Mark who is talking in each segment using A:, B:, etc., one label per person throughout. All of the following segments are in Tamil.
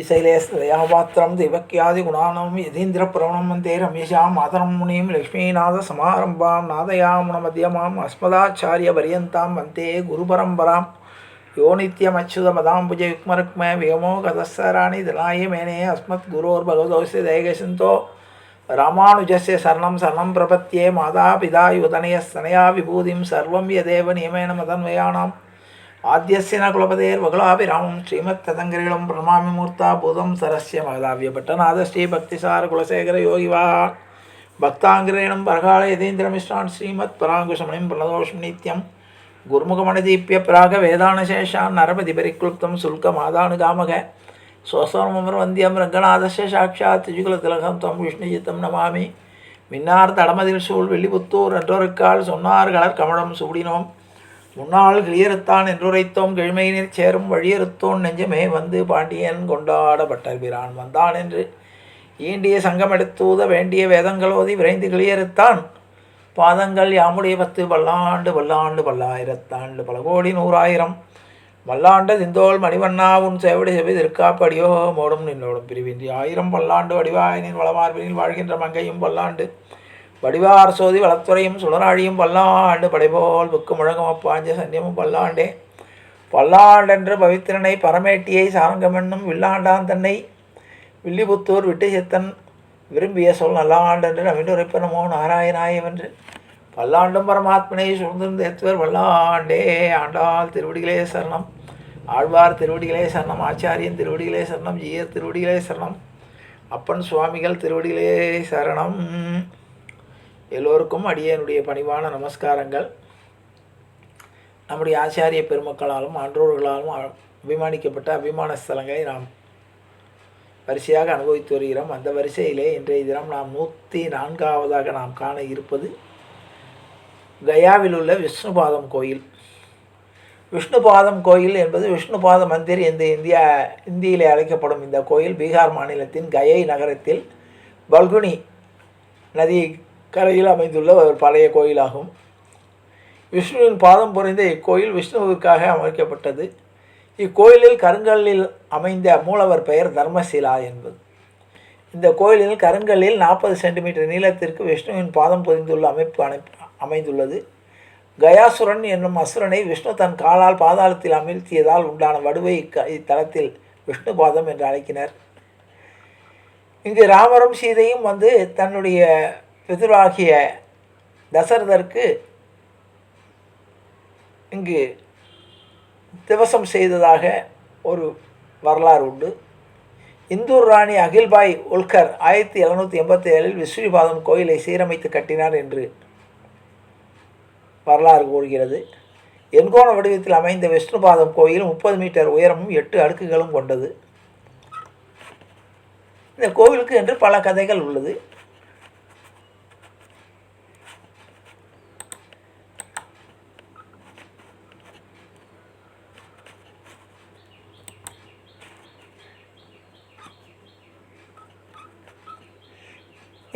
A: श्रीशैलेशदयापात्रं देवक्यादिगुणानं यतीन्द्रप्रवणं वन्दे रमेशां मातरं मुनिं लक्ष्मीनाथसमारम्भां नादयामुनमध्यमाम् अस्मदाचार्यपर्यन्तां वन्दे गुरुपरम्परां यो नित्यमच्युतमदाम्बुजयुग्मरुक्म व्योमोगतस्सराणि दिलाय मेने अस्मद्गुरोर्भगवतोऽस्य दयगसिन्तो रामानुजस्य शरणं शरणं प्रपद्ये मातापिता युतनयस्तनया विभूतिं सर्वं यदेव नियमेन मदन्वयानाम् आद्यस्य न कुलपतेर्वकुलाभिरामं श्रीमत्तदङ्गरीलं प्रणमामि मूर्ता भूतं सरस्य महदाव्यपट्टनाथ श्रीभक्तिसारकुलशेखरयोगिवाहान् भक्ताङ्ग्रेणं परकाल यतीन्द्रमिश्रान् श्रीमत्पराङ्कुशमणिं प्रणतोषं नित्यं गुरुमुखमणिदीप्य प्रागवेदानशेषान् नरपतिपरिक्लुप्तं शुल्कमादानुगामक स्वस्वरममरवन्द्यं रङ्गनाथस्य साक्षात् युगलतिलकं त्वं विष्णुजितं नमामि மின்னார் தடமதில் சூழ் வெள்ளிபுத்தூர் என்றொருக்கால் சொன்னார் கலர் கமலம் சூடினோம் முன்னாள் கிளியறுத்தான் என்றுரைத்தோம் கிழமையினர் சேரும் வழியறுத்தோன் நெஞ்சமே வந்து பாண்டியன் கொண்டாடப்பட்ட பிரான் வந்தான் என்று ஈண்டிய சங்கமெடுத்தூத வேண்டிய வேதங்களோதி விரைந்து கிளியறுத்தான் பாதங்கள் யாமுடைய 10 பல்லாண்டு பல்லாண்டு பல்லாயிரத்தாண்டு பல கோடி நூறாயிரம் வல்லாண்டு திந்தோள் மணிவண்ணா உன் சேவடி செவி திருக்காப்படியோ மோடும் நின்னோடும் பிரிவின்றி 1000 பல்லாண்டு வடிவாயினின் வளமார்பினில் வாழ்கின்ற மங்கையும் பல்லாண்டு வடிவார் சோதி வளத்துறையும் சுடராழியும் பல்லாண்டு படைபோல் புக்கு முழங்கும் அப்பாஞ்ச சன்னியமும் பல்லாண்டே பல்லாண்டென்று பவித்திரனை பரமேட்டியை சாரங்கமென்னும் வில்லாண்டான் தன்னை வில்லிபுத்தூர் விட்டு செத்தன் விரும்பிய சொல் நல்லாண்டென்று நவிண்டுரைப்பனமோ நாராயணாயவென்று பல்லாண்டும் பரமாத்மனை சூழ்ந்திருந்த ஏத்துவர் வல்லாண்டே ஆண்டாள் திருவடிகளே சரணம் ஆழ்வார் திருவடிகளே சரணம் ஆச்சாரியன் திருவடிகளே சரணம் ஜீயர் திருவடிகளே சரணம் அப்பன் சுவாமிகள் திருவடிகளே சரணம். எல்லோருக்கும் அடியனுடைய பணிவான நமஸ்காரங்கள். நம்முடைய ஆச்சாரிய பெருமக்களாலும் ஆன்றோர்களாலும் அபிமானிக்கப்பட்ட அபிமான ஸ்தலங்களை நாம் வரிசையாக அனுபவித்து வருகிறோம். அந்த வரிசையிலே இன்றைய தினம் நாம் 104ஆவதாக நாம் காண இருப்பது கயாவில் உள்ள விஷ்ணுபாதம் கோயில். விஷ்ணுபாதம் கோயில் என்பது விஷ்ணுபாத மந்திர் என்று இந்தியிலே அழைக்கப்படும் இந்த கோயில் பீகார் மாநிலத்தின் கயை நகரத்தில் பல்குனி நதி கரையில் அமைந்துள்ள ஒரு பழைய கோயிலாகும். விஷ்ணுவின் பாதம் பொறிந்த இக்கோயில் விஷ்ணுவுக்காக அமைக்கப்பட்டது. இக்கோயிலில் கருங்கல்லில் அமைந்த மூலவர் பெயர் தர்மசிலா என்பது. இந்த கோயிலில் கருங்கல்லில் 40 சென்டிமீட்டர் நீளத்திற்கு விஷ்ணுவின் பாதம் பொறிந்துள்ள அமைப்பு அமைந்துள்ளது. கயாசுரன் என்னும் அசுரனை விஷ்ணு தன் காலால் பாதாளத்தில் அமிழ்த்தியதால் உண்டான வடுவை இத்தலத்தில் விஷ்ணு பாதம் என்று அழைக்கினர். இங்கு ராமரும் சீதையும் வந்து தன்னுடைய பிதராகிய தசரதற்கு இங்கு திவசம் செய்ததாக ஒரு வரலாறு உண்டு. இந்தூர் ராணி அகில்பாய் உல்கர் 1787 விஷ்ணுபாதம் கோயிலை சீரமைத்து கட்டினார் என்று வரலாறு கூறுகிறது. எண்கோண வடிவத்தில் அமைந்த விஷ்ணுபாதம் கோயில் 30 மீட்டர் உயரமும் 8 அடுக்குகளும் கொண்டது. இந்த கோவிலுக்கு என்று பல கதைகள் உள்ளது.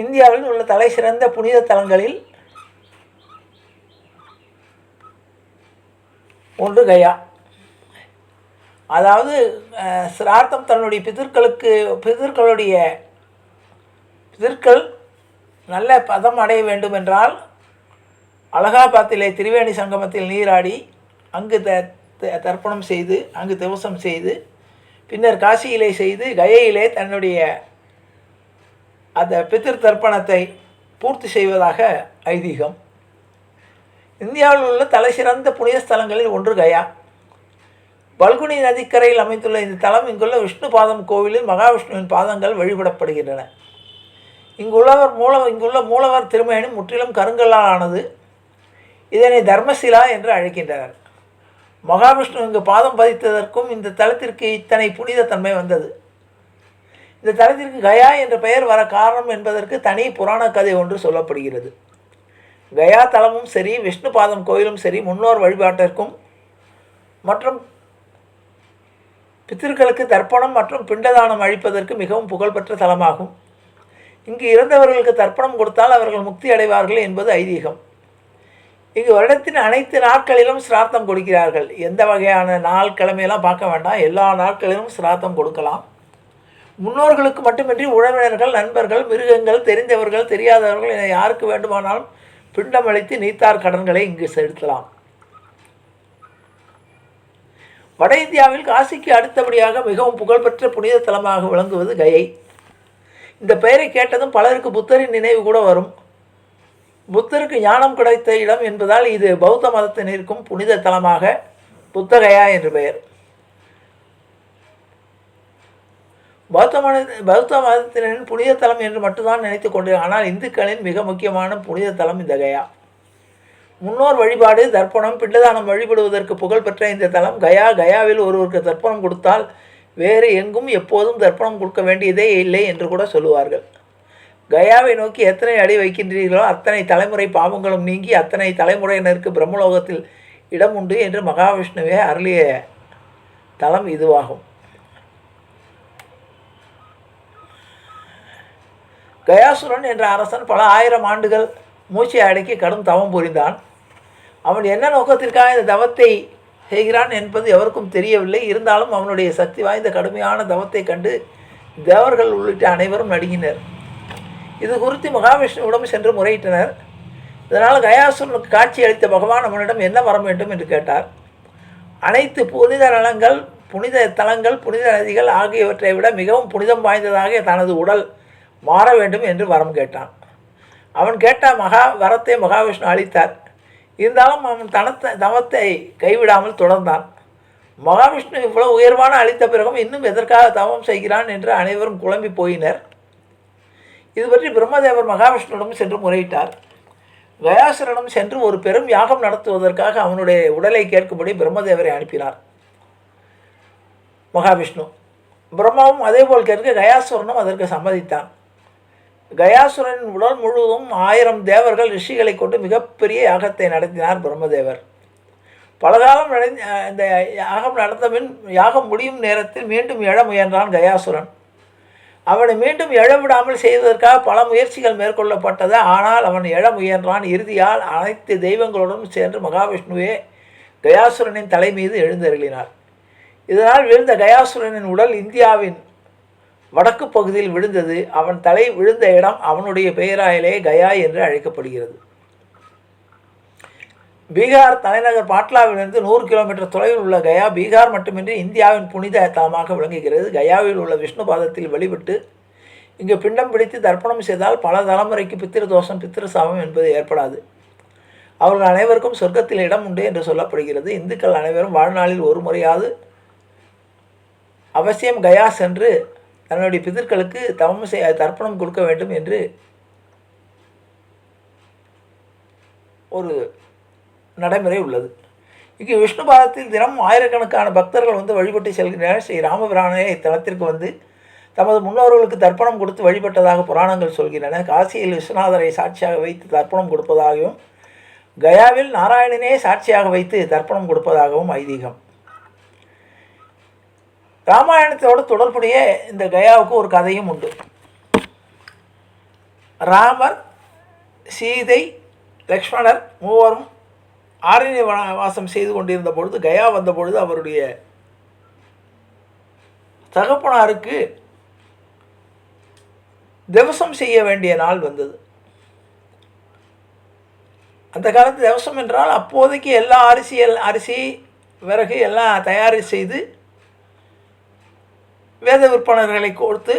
A: இந்தியாவில் உள்ள தலை சிறந்த புனித தலங்களில் ஒன்று கயா. அதாவது சிரார்த்தம் தன்னுடைய பிதர்கள் நல்ல பதம் அடைய வேண்டும் என்றால் அலகாபாத்திலே திரிவேணி சங்கமத்தில் நீராடி அங்கு தர்ப்பணம் செய்து அங்கு திவசம் செய்து பின்னர் காசியிலே செய்து கயையிலே தன்னுடைய அந்த பிதிர் தர்ப்பணத்தை பூர்த்தி செய்வதாக ஐதீகம். இந்தியாவில் உள்ள தலை சிறந்த புனித ஸ்தலங்களில் ஒன்று கயா. பல்குனி நதிக்கரையில் அமைந்துள்ள இந்த தலம் இங்குள்ள விஷ்ணு பாதம் கோவிலில் மகாவிஷ்ணுவின் பாதங்கள் வழிபடப்படுகின்றன. இங்குள்ள மூலவர் திருமேனி முற்றிலும் கருங்கல்லால் ஆனது. இதனை தர்மசிலா என்று அழைக்கின்றனர். மகாவிஷ்ணு இங்கு பாதம் பதித்ததற்கும் இந்த தலத்திற்கு இத்தனை புனித தன்மை வந்தது. இந்த தலத்திற்கு கயா என்ற பெயர் வர காரணம் என்பதற்கு தனி புராண கதை ஒன்று சொல்லப்படுகிறது. கயா தலமும் சரி விஷ்ணு பாதம் கோயிலும் சரி முன்னோர் வழிபாட்டிற்கும் மற்றும் பித்திருக்களுக்கு தர்ப்பணம் மற்றும் பிண்டதானம் அளிப்பதற்கு மிகவும் புகழ்பெற்ற தலமாகும். இங்கு இறந்தவர்களுக்கு தர்ப்பணம் கொடுத்தால் அவர்கள் முக்தி அடைவார்கள் என்பது ஐதீகம். இங்கு வருடத்தின் அனைத்து நாட்களிலும் சிரார்த்தம் கொடுக்கிறார்கள். எந்த வகையான நாள் கிழமையெல்லாம் பார்க்க வேண்டாம், எல்லா நாட்களிலும் சிரார்த்தம் கொடுக்கலாம். முன்னோர்களுக்கு மட்டுமின்றி உறவினர்கள், நண்பர்கள், மிருகங்கள், தெரிந்தவர்கள், தெரியாதவர்கள் என யாருக்கு வேண்டுமானாலும் பிண்டம் அளித்து நீத்தார் கடன்களை இங்கு செலுத்தலாம். வட இந்தியாவில் காசிக்கு அடுத்தபடியாக மிகவும் புகழ்பெற்ற புனித தலமாக விளங்குவது கயை. இந்த பெயரை கேட்டதும் பலருக்கு புத்தரின் நினைவு கூட வரும். புத்தருக்கு ஞானம் கிடைத்த இடம் என்பதால் இது பௌத்த மதத்தினருக்கும் புனித தலமாக புத்தகயா என்று பெயர். பௌத்த மதத்தினரின் புனித தலம் என்று மட்டும்தான் நினைத்து கொண்டு, ஆனால் இந்துக்களின் மிக முக்கியமான புனித தலம் இந்த கயா. முன்னோர் வழிபாடு, தர்ப்பணம், பிண்டதானம் வழிபடுவதற்கு புகழ்பெற்ற இந்த தலம் கயா. கயாவில் ஒருவருக்கு தர்ப்பணம் கொடுத்தால் வேறு எங்கும் எப்போதும் தர்ப்பணம் கொடுக்க வேண்டியதே இல்லை என்று கூட சொல்லுவார்கள். கயாவை நோக்கி எத்தனை அடி வைக்கின்றீர்களோ அத்தனை தலைமுறை பாவங்களும் நீங்கி அத்தனை தலைமுறையினருக்கு பிரம்மலோகத்தில் இடம் உண்டு என்று மகாவிஷ்ணுவே அருளிய தலம் இதுவாகும். கயாசுரன் என்ற அரசன் பல ஆயிரம் ஆண்டுகள் மூச்சை அடக்கி கடும் தவம் புரிந்தான். அவன் என்ன நோக்கத்திற்காக இந்த தவத்தை செய்கிறான் என்பது எவருக்கும் தெரியவில்லை. இருந்தாலும் அவனுடைய சக்தி வாய்ந்த கடுமையான தவத்தை கண்டு தேவர்கள் உள்ளிட்ட அனைவரும் நடுங்கினர். இது குறித்து மகாவிஷ்ணுவிடம் சென்று முறையிட்டனர். இதனால் கயாசுரனுக்கு காட்சி அளித்த பகவான் அவனிடம் என்ன வர வேண்டும் என்று கேட்டார். அனைத்து புனித நலங்கள், புனித தலங்கள், புனித நதிகள் ஆகியவற்றை விட மிகவும் புனிதம் வாய்ந்ததாக தனது உடல் மாற வேண்டும் என்று வரம் கேட்டான். அவன் கேட்ட வரத்தை மகாவிஷ்ணு அளித்தார். இருந்தாலும் அவன் தவத்தை கைவிடாமல் தொடர்ந்தான். மகாவிஷ்ணு இவ்வளவு உயர்வான அளித்த பிறகும் இன்னும் எதற்காக தவம் செய்கிறான் என்று அனைவரும் குழம்பி போயினர். இது பற்றி பிரம்மதேவர் மகாவிஷ்ணுவிடம் சென்று முறையிட்டார். கயாசுரனும் சென்று ஒரு பெரும் யாகம் நடத்துவதற்காக அவனுடைய உடலை கேட்கும்படி பிரம்மதேவரை அனுப்பினார் மகாவிஷ்ணு. பிரம்மாவும் அதேபோல் கேட்க கயாசுரனும் அதற்கு சம்மதித்தான். கயாசுரனின் உடல் முழுவதும் 1000 தேவர்கள் ரிஷிகளை கொண்டு மிகப்பெரிய யாகத்தை நடத்தினார் பிரம்மதேவர். பலகாலம் இந்த யாகம் நடந்தபின் யாகம் முடியும் நேரத்தில் மீண்டும் எழ முயன்றான் கயாசுரன். அவனை மீண்டும் எழவிடாமல் செய்வதற்காக பல முயற்சிகள் மேற்கொள்ளப்பட்டது. ஆனால் அவன் எழ முயன்றான். இறுதியால் அனைத்து தெய்வங்களுடன் சேர்ந்து மகாவிஷ்ணுவே கயாசுரனின் தலை மீது எழுந்தருளினார். இதனால் விழுந்த கயாசுரனின் உடல் இந்தியாவின் வடக்கு பகுதியில் விழுந்தது. அவன் தலை விழுந்த இடம் அவனுடைய பெயராயிலே கயா என்று அழைக்கப்படுகிறது. பீகார் தலைநகர் பாட்லாவிலிருந்து 100 கிலோமீட்டர் தொலைவில் உள்ள கயா பீகார் மட்டுமின்றி இந்தியாவின் புனித தலமாக விளங்குகிறது. கயாவில் உள்ள விஷ்ணு பாதத்தில் வழிபட்டு இங்கு பிண்டம் பிடித்து தர்ப்பணம் செய்தால் பல தலைமுறைக்கு பித்திரு தோஷம், பித்திரு சாபம் என்பது ஏற்படாது. அவர்கள் அனைவருக்கும் சொர்க்கத்தில் இடம் உண்டு என்று சொல்லப்படுகிறது. இந்துக்கள் அனைவரும் வாழ்நாளில் ஒரு முறையாவது அவசியம் கயா சென்று தன்னுடைய பிதர்களுக்கு தர்ப்பணம் கொடுக்க வேண்டும் என்று ஒரு நடைமுறை உள்ளது. இங்கு விஷ்ணு பாதத்தில் தினமும் ஆயிரக்கணக்கான பக்தர்கள் வந்து வழிபட்டு செல்கின்றனர். ஸ்ரீ ராமபிரானே இத்தலத்திற்கு வந்து தமது முன்னோர்களுக்கு தர்ப்பணம் கொடுத்து வழிபட்டதாக புராணங்கள் சொல்கின்றன. காசியில் விஸ்வநாதரை சாட்சியாக வைத்து தர்ப்பணம் கொடுப்பதாகவும் கயாவில் நாராயணனே சாட்சியாக வைத்து தர்ப்பணம் கொடுப்பதாகவும் ஐதீகம். ராமாயணத்தோடு தொடர்புடைய இந்த கயாவுக்கு ஒரு கதையும் உண்டு. ராமர், சீதை, லக்ஷ்மணர் மூவரும் ஆரண்ய வாசம் செய்து கொண்டிருந்த பொழுது கயா வந்த பொழுது அவருடைய தகப்பனாருக்கு திவசம் செய்ய வேண்டிய நாள் வந்தது. அந்த காலத்து திவசம் என்றால் அப்போதைக்கு எல்லா அரிசி விறகு எல்லாம் தயார் செய்து வேத விற்பனர்களை கொடுத்து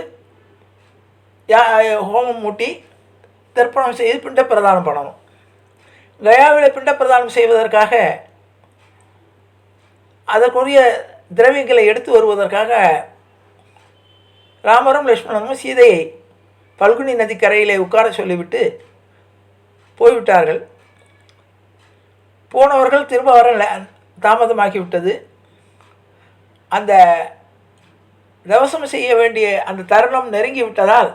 A: ஹோமம் மூட்டி தர்ப்பணம் செய்து பிண்ட பிரதானம் பண்ணணும். கயாவில் பிண்ட பிரதானம் செய்வதற்காக அதற்குரிய திரவியங்களை எடுத்து வருவதற்காக ராமரும் லக்ஷ்மணனும் சீதையை பல்குனி நதிக்கரையிலே உட்கார சொல்லிவிட்டு போய்விட்டார்கள். போனவர்கள் திரும்ப வர தாமதமாகிவிட்டது. அந்த தவசம் செய்ய வேண்டிய அந்த தருணம் நெருங்கிவிட்டதால்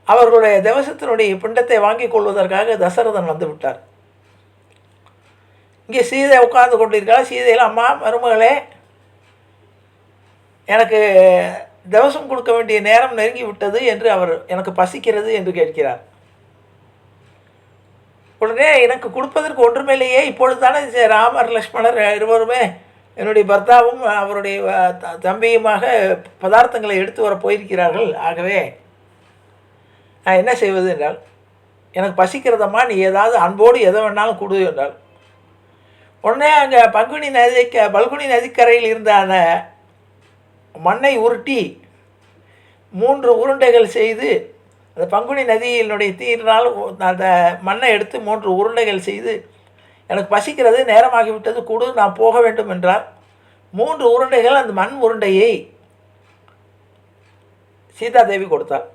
A: அவர்களுடைய தவசத்தினுடைய பிண்டத்தை வாங்கி கொள்வதற்காக தசரதன் வந்து விட்டார். இங்கே சீதை உட்கார்ந்து கொண்டிருக்கிறார். சீதையில், அம்மா மருமகளே, எனக்கு தவசம் கொடுக்க வேண்டிய நேரம் நெருங்கி விட்டது என்று அவர் எனக்கு பசிக்கிறது என்று கேட்கிறார். உடனே எனக்கு கொடுப்பதற்கு ஒன்றுமே இல்லையே, இப்பொழுது தானே ராமர் லக்ஷ்மணர் இருவருமே என்னுடைய பர்த்தாவும் அவருடைய தம்பியுமாக பதார்த்தங்களை எடுத்து வர போயிருக்கிறார்கள். ஆகவே நான் என்ன செய்வது என்றால், எனக்கு பசிக்கிறதம்மா, நீ ஏதாவது அன்போடு எதை வேணாலும் கொடு என்றால், உடனே அங்கே பல்குனி நதிக்கரையில் இருந்த அந்த மண்ணை உருட்டி 3 உருண்டைகள் செய்து, அந்த பங்குனி நதியினுடைய தீரினால் அந்த மண்ணை எடுத்து 3 உருண்டைகள் செய்து, எனக்கு பசிக்கிறது, நேரமாகிவிட்டது, கொடு, நான் போக வேண்டும் என்றார். 3 உருண்டைகள் அந்த மண் உருண்டையை சீதாதேவி கொடுத்தார்.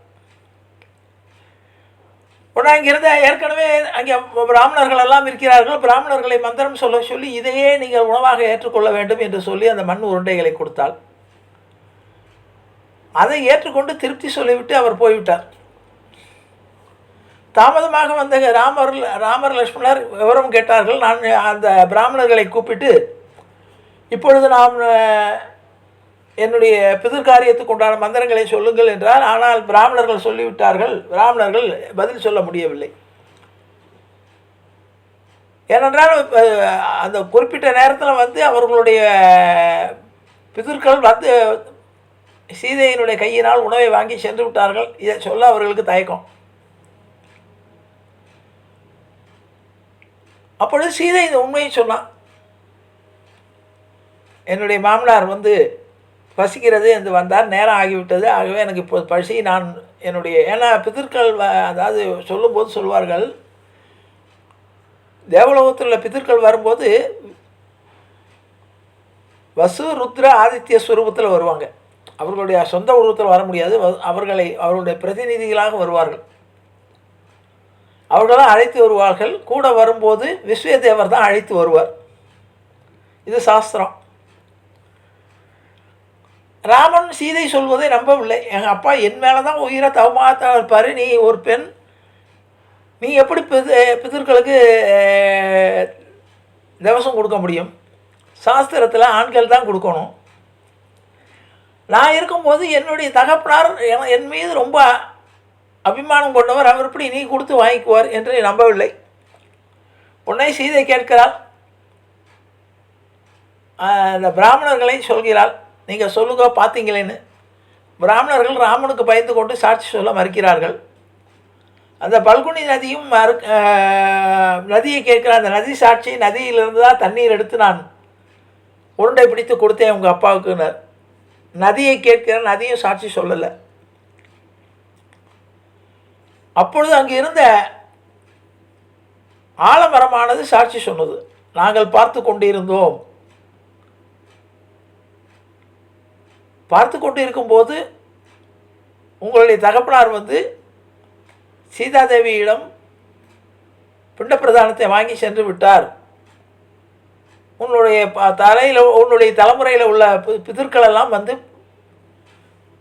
A: உடனே அங்கிருந்த ஏற்கனவே அங்கே பிராமணர்கள் எல்லாம் இருக்கிறார்கள். பிராமணர்களை மந்திரம் சொல்ல சொல்லி, இதையே நீங்கள் உணவாக ஏற்றுக்கொள்ள வேண்டும் என்று சொல்லி அந்த மண் உருண்டைகளை கொடுத்தாள். அதை ஏற்றுக்கொண்டு திருப்தி சொல்லிவிட்டு அவர் போய்விட்டார். தாமதமாக வந்த ராமர் லட்சுமணர் விவரம் கேட்டார்கள். நான் அந்த பிராமணர்களை கூப்பிட்டு, இப்பொழுது நாம் என்னுடைய பிதிர்காரியத்துக்கு உண்டான மந்திரங்களை சொல்லுங்கள் என்றார். ஆனால் பிராமணர்கள் சொல்லிவிட்டார்கள். பிராமணர்கள் பதில் சொல்ல முடியவில்லை. ஏனென்றால் அந்த குறிப்பிட்ட நேரத்தில் அவர்களுடைய பிதிர்கள் சீதையினுடைய கையினால் உணவை வாங்கி சென்று விட்டார்கள். இதை சொல்ல அவர்களுக்கு தயக்கம். அப்பொழுது சீதை இந்த உண்மையை சொன்னான். என்னுடைய மாமனார் பசிக்கிறது என்று வந்தார், நேரம் ஆகிவிட்டது, ஆகவே எனக்கு இப்போ பசி, நான் ஏன்னா பிதிர்கள் அதாவது சொல்லும்போது சொல்வார்கள், தேவலோகத்தில் உள்ள பிதிர்கள் வரும்போது வசு ருத்ர ஆதித்ய ஸ்வரூபத்தில் வருவாங்க. அவர்களுடைய சொந்த உருவத்தில் வர முடியாது. அவர்களுடைய பிரதிநிதிகளாக வருவார்கள். அவர்களாம் அழைத்து வருவார்கள். கூட வரும்போது விஸ்வதேவர் தான் அழைத்து வருவார். இது சாஸ்திரம். ராமன் சீதை சொல்வதை நம்பவில்லை. எங்கள் அப்பா என் மேலே தான் உயிரை தவமாக இருப்பார், நீ ஒரு பெண், நீ எப்படி பிதர்களுக்கு திவசம் கொடுக்க முடியும்? சாஸ்திரத்தில் ஆண்கள் தான் கொடுக்கணும். நான் இருக்கும்போது என்னுடைய தகப்பனார் என் மீது ரொம்ப அபிமானம் கொண்டவர், அவர் எப்படி நீ கொடுத்து வாங்கிக்குவார் என்று நம்பவில்லை. உன்னை சீதை கேட்கிறாள். அந்த பிராமணர்களை சொல்கிறாள், நீங்கள் சொல்லுங்க பார்த்தீங்களேன்னு. பிராமணர்கள் ராமனுக்கு பயந்து கொண்டு சாட்சி சொல்ல மறுக்கிறார்கள். அந்த பல்குனி நதியும் நதியை கேட்குற அந்த நதி சாட்சி, நதியிலிருந்து தான் தண்ணீர் எடுத்து நான் உருண்டை பிடித்து கொடுத்தேன் உங்கள் அப்பாவுக்குன்னார். நதியை கேட்கிற நதியும் சாட்சி சொல்லலை. அப்பொழுது அங்கே இருந்த ஆலமரமானது சாட்சி சொன்னது, நாங்கள் பார்த்து கொண்டிருந்தோம். பார்த்து கொண்டு இருக்கும்போது உங்களுடைய தகப்பனார் சீதாதேவியிடம் பிண்ட பிரதானத்தை வாங்கி சென்று விட்டார். உன்னுடைய தலைமுறையில் உள்ள பிதர்கள் எல்லாம்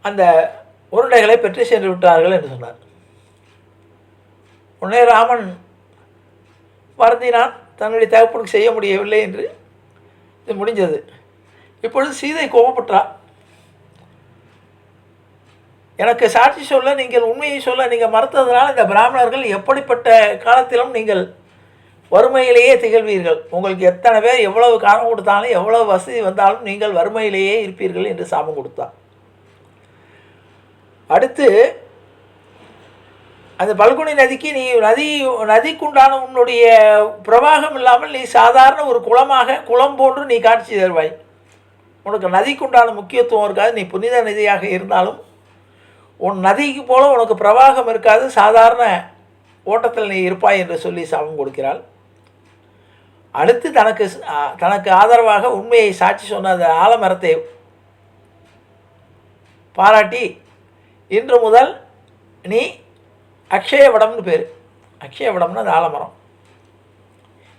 A: அந்த உருண்டைகளை பெற்று சென்று விட்டார்கள் என்று சொன்னார். உடனே ராமன் வருந்தினான், தன்னுடைய தகப்பனுக்கு செய்ய முடியவில்லை என்று. இது முடிஞ்சது. இப்பொழுது சீதை கோபப்பட்டார். எனக்கு சாட்சி சொல்ல, நீங்கள் உண்மையை சொல்ல நீங்கள் மறுத்ததுனால இந்த பிராமணர்கள் எப்படிப்பட்ட காலத்திலும் நீங்கள் வறுமையிலேயே திகழ்வீர்கள். உங்களுக்கு எத்தனை பேர் எவ்வளவு காரணம் கொடுத்தாலும் எவ்வளவு வசதி வந்தாலும் நீங்கள் வறுமையிலேயே இருப்பீர்கள் என்று சாபம் கொடுத்தார். அடுத்து அந்த பல்குனி நதிக்கு நீ நதிக்குண்டான உன்னுடைய பிரவாகம் இல்லாமல் நீ சாதாரண ஒரு குளம் போன்று நீ காட்சி தருவாய். உனக்கு நதிக்குண்டான முக்கியத்துவம் இருக்காது. நீ புனித நதியாக இருந்தாலும் உன் நதிக்கு போல உனக்கு பிரவாகம் இருக்காது, சாதாரண ஓட்டத்தில் நீ இருப்பாய் என்று சொல்லி சாபம் கொடுக்கிறாள். அடுத்து தனக்கு ஆதரவாக உண்மையை சாட்சி சொன்ன அந்த ஆலமரத்தை பாராட்டி, இன்று முதல் நீ அக்ஷயவடம்னு பேர். அக்ஷயவடம்னு அந்த ஆலமரம்.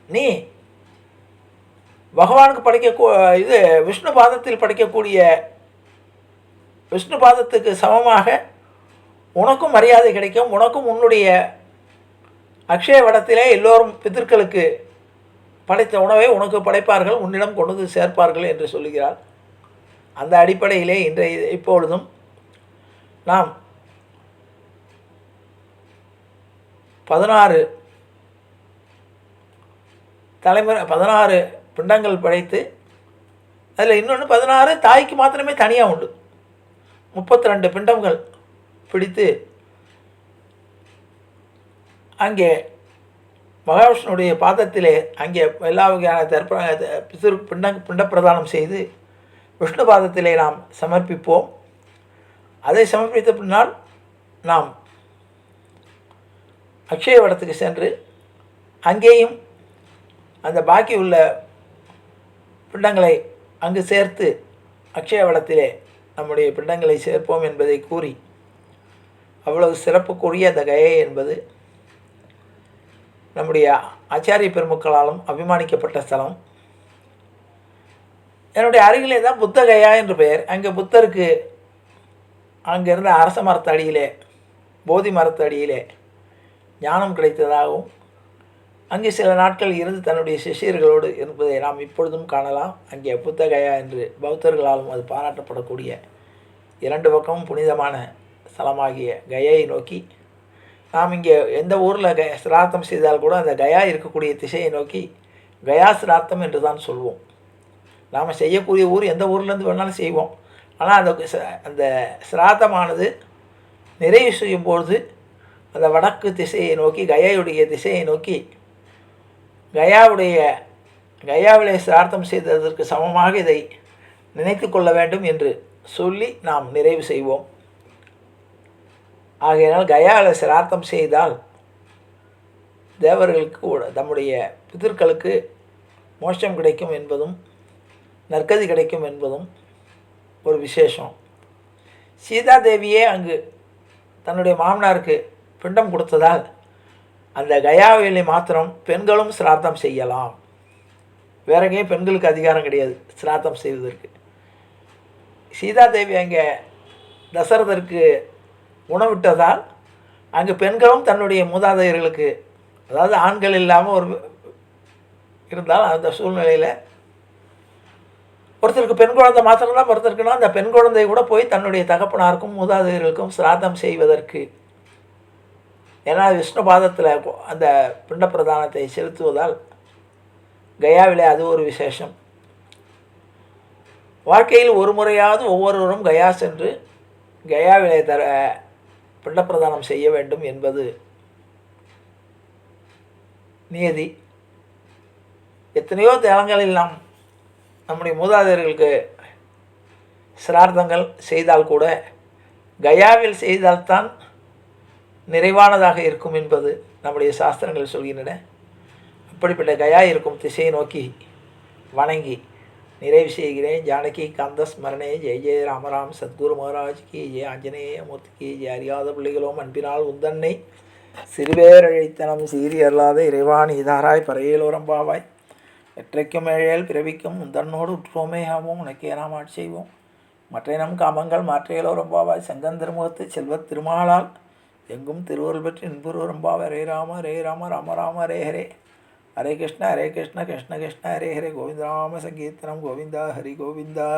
A: நீ பகவானுக்கு இது விஷ்ணு பாதத்தில் படைக்கக்கூடிய விஷ்ணு பாதத்துக்கு சமமாக உனக்கும் மரியாதை கிடைக்கும். உனக்கும் உன்னுடைய அக்ஷயவடத்திலே எல்லோரும் பிதர்களுக்கு படைத்த உணவை உனக்கு படைப்பார்கள், உன்னிடம் கொண்டு சேர்ப்பார்கள் என்று சொல்லுகிறார். அந்த அடிப்படையிலே இப்பொழுதும் நாம் 16 பிண்டங்கள் படைத்து அதில் இன்னொன்று 16 தாய்க்கு மாத்திரமே தனியாக உண்டு. 32 பிண்டங்கள் பிடித்து அங்கே மகாவிஷ்ணுடைய பாதத்திலே அங்கே எல்லா வகையான பிண்ட பிரதானம் செய்து விஷ்ணு பாதத்திலே நாம் சமர்ப்பிப்போம். அதை சமர்ப்பித்த பின்னால் நாம் அக்ஷய வடத்துக்கு சென்று அங்கேயும் அந்த பாக்கி உள்ள பிண்டங்களை அங்கு சேர்த்து அக்ஷய வடத்திலே நம்முடைய பிண்டங்களை சேர்ப்போம் என்பதை கூறி, அவ்வளவு சிறப்புக்குரிய அந்த கயை என்பது நம்முடைய ஆச்சாரிய பெருமக்களாலும் அபிமானிக்கப்பட்ட ஸ்தலம். என்னுடைய அருகிலே தான் புத்த கயா என்று பெயர். அங்கே புத்தருக்கு அங்கிருந்த அரச மரத்தடியிலே, போதி மரத்தடியிலே ஞானம் கிடைத்ததாகவும் அங்கே சில நாட்கள் இருந்து தன்னுடைய சிஷியர்களோடு இருப்பதை நாம் இப்பொழுதும் காணலாம். அங்கே புத்த கயா என்று பௌத்தர்களாலும் அது பாராட்டப்படக்கூடிய 2 பக்கமும் புனிதமான ஸ்தலமாகிய கயையை நோக்கி நாம் இங்கே எந்த ஊரில் சிரார்த்தம் செய்தால் கூட அந்த கயா இருக்கக்கூடிய திசையை நோக்கி கயா சிரார்த்தம் என்று தான் சொல்வோம். நாம் செய்யக்கூடிய ஊர் எந்த ஊர்லேருந்து வேணாலும் செய்வோம். ஆனால் அந்த சிராத்தமானது நிறைவு செய்யும்பொழுது அந்த வடக்கு திசையை நோக்கி, கயாவுடைய திசையை நோக்கி, கயாவிலே சிரார்த்தம் செய்ததற்கு சமமாக இதை நினைத்து கொள்ள வேண்டும் என்று சொல்லி நாம் நிறைவு செய்வோம். ஆகையினால் கயாவில் சிரார்த்தம் செய்தால் தேவர்களுக்கு நம்முடைய பிதர்களுக்கு மோட்சம் கிடைக்கும் என்பதும் நற்கதி கிடைக்கும் என்பதும் ஒரு விசேஷம். சீதாதேவியே அங்கு தன்னுடைய மாமனாருக்கு பிண்டம் கொடுத்ததால் அந்த கயாவிலே மாத்திரம் பெண்களும் சிரார்த்தம் செய்யலாம். வேற எங்கேயும் பெண்களுக்கு அதிகாரம் கிடையாது சிரார்த்தம் செய்வதற்கு. சீதாதேவி அங்கே தசரதருக்கு உணவிட்டதால் அங்கு பெண்களும் தன்னுடைய மூதாதையர்களுக்கு, அதாவது ஆண்கள் இல்லாமல் ஒரு இருந்தால் அந்த சூழ்நிலையில் ஒருத்தருக்கு பெண் குழந்தை மாத்திரம்தான் ஒருத்தருக்குன்னா அந்த பெண் குழந்தை கூட போய் தன்னுடைய தகப்பனாருக்கும் மூதாதையர்களுக்கும் சிராதம் செய்வதற்கு, ஏன்னா விஷ்ணு பாதத்தில் அந்த பிண்ட பிரதானத்தை செலுத்துவதால் கயாவிலே அது ஒரு விசேஷம். வாழ்க்கையில் ஒரு முறையாவது ஒவ்வொருவரும் கயா சென்று கயாவிலே பிண்ட பிரதானம் செய்ய வேண்டும் என்பது நியதி. எத்தனையோ தலங்களில் நாம் நம்முடைய மூதாதையர்களுக்கு சிரார்த்தங்கள் செய்தால் கூட கயாவில் செய்தால்தான் நிறைவானதாக இருக்கும் என்பது நம்முடைய சாஸ்திரங்கள் சொல்கின்றன. அப்படிப்பட்ட கயா இருக்கும் திசையை நோக்கி வணங்கி நிறைவு செய்கிறேன். ஜானகி காந்த ஸ்மரணே. ஜெய ஜெய ராமராம். சத்குரு மகாராஜ் கி ஜெய. ஆஞ்சநேய மூர்த்திக்கு ஜெய. அறியாத பிள்ளைகளும் அன்பினால் உந்தன்னை சிறுவேரழைத்தனம் சீறி அல்லாத இறைவான் இதாராய் பறையலோரம்பாவாய் எற்றைக்கும் ஏழையல் பிறவிக்கும் உந்தன்னோடு உற்றோமே ஆவோம். உனக்கே நாம் ஆட்சி செய்வோம். மற்ற நம் காமங்கள் மாற்றையலோரம்பாவாய் செங்கன் திருமுகத்து செல்வத் திருமாலால் எங்கும் திருவருள் பெற்று இன்புருவரம்பாவாய். ஹரே ராம ஹரே ராம ராம ராம ஹரே ஹரே. ஹரே கிருஷ்ண கிருஷ்ண கிருஷ்ண ஹரே ஹரே. கோவிந்த ராம சங்கீர்த்தனம். கோவிந்தா ஹரி கோவிந்தா.